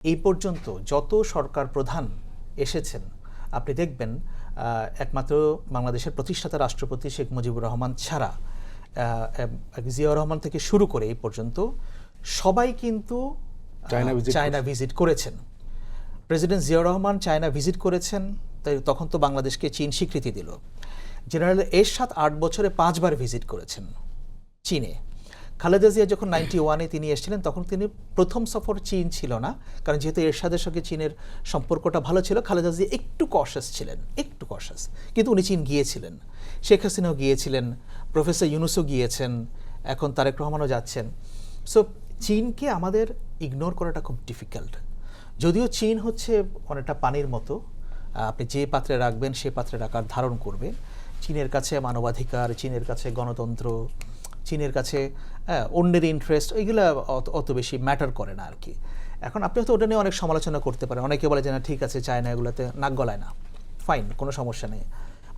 এই পর্যন্ত যত সরকার প্রধান এসেছেন আপনি দেখবেন একমাত্র বাংলাদেশের প্রতিষ্ঠাতা রাষ্ট্রপতি শেখ মুজিবুর রহমান ছাড়া জিয়াউর রহমান থেকে শুরু করে এই পর্যন্ত সবাই কিন্তু চায়না ভিজিট করেছেন। President Ziaur Rahman China visit করেছেন, তাই তখন তো বাংলাদেশকে চীন স্বীকৃতি দিল। জেনারেল এরশাদ 8 বছরে 5 বার ভিজিট করেছেন চীনে। খালেদা জিয়া যখন 91-এ তিনি এসেছিলেন তখন তিনি প্রথম সফর চীন ছিল না, কারণ যেহেতু এরশাদের সঙ্গে চীনের সম্পর্কটা ভালো ছিল, খালেদা জিয়া একটু কশাস ছিলেন, একটু কশাস, কিন্তু উনি চীন গিয়েছিলেন। শেখ হাসিনাও গিয়েছিলেন, প্রফেসর ইউনুসও গিয়েছেন, এখন তারেক রহমানও যাচ্ছেন। সো চীনকে আমাদের ইগনোর করাটা খুব ডিফিকাল্ট। যদিও চীন হচ্ছে অনেকটা পানির মতো, আপনি যে পাত্রে রাখবেন সে পাত্রের আকার ধারণ করবে। চীনের কাছে মানবাধিকার, চীনের কাছে গণতন্ত্র, চীনের কাছে অন্যের ইন্টারেস্ট, এইগুলো অত বেশি ম্যাটার করে না আর কি। এখন আপনি হয়তো ওটা নিয়ে অনেক সমালোচনা করতে পারেন, অনেকে বলে যে না ঠিক আছে চায়না এগুলোতে নাক গলায় না, ফাইন, কোনো সমস্যা নেই।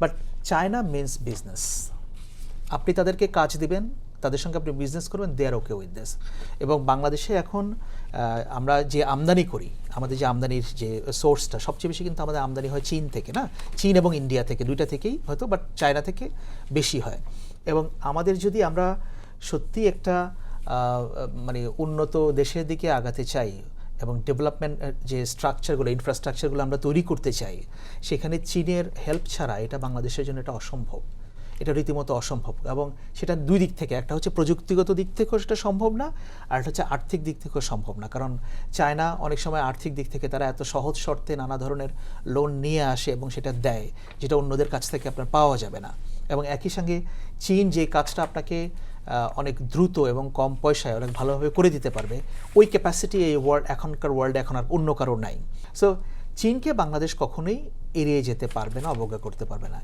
But China means business. আপনি তাদেরকে কাজ দিবেন, তাদের সঙ্গে আপনি বিজনেস করবেন, দে আর ওকে উইথ দিস। এবং বাংলাদেশে এখন আমরা যে আমদানি করি, আমাদের যে আমদানির যে সোর্সটা সবচেয়ে বেশি কিন্তু আমাদের আমদানি হয় চীন থেকে, না চীন এবং ইন্ডিয়া থেকে, দুইটা থেকেই হয়তো, বাট চায়না থেকে বেশি হয়। এবং আমাদের যদি আমরা সত্যি একটা মানে উন্নত দেশের দিকে আগাতে চাই এবং ডেভেলপমেন্ট যে স্ট্রাকচারগুলো, ইনফ্রাস্ট্রাকচারগুলো আমরা তৈরি করতে চাই, সেখানে চীনের হেল্প ছাড়া এটা বাংলাদেশের জন্য এটা অসম্ভব, এটা রীতিমতো অসম্ভব। এবং সেটা দুই দিক থেকে, একটা হচ্ছে প্রযুক্তিগত দিক থেকেও সেটা সম্ভব না, আর একটা হচ্ছে আর্থিক দিক থেকেও সম্ভব না। কারণ চায়না অনেক সময় আর্থিক দিক থেকে তারা এত সহজ শর্তে নানা ধরনের লোন নিয়ে আসে এবং সেটা দেয়, যেটা অন্যদের কাছ থেকে আপনার পাওয়া যাবে না। এবং একই সঙ্গে চীন যে কাজটা আপনাকে অনেক দ্রুত এবং কম পয়সায় অনেক ভালোভাবে করে দিতে পারবে, ওই ক্যাপাসিটি এই এখনকার ওয়ার্ল্ডে এখন আর অন্য কারো নাই। সো চীনকে বাংলাদেশ কখনোই এড়িয়ে যেতে পারবে না, অবজ্ঞা করতে পারবে না।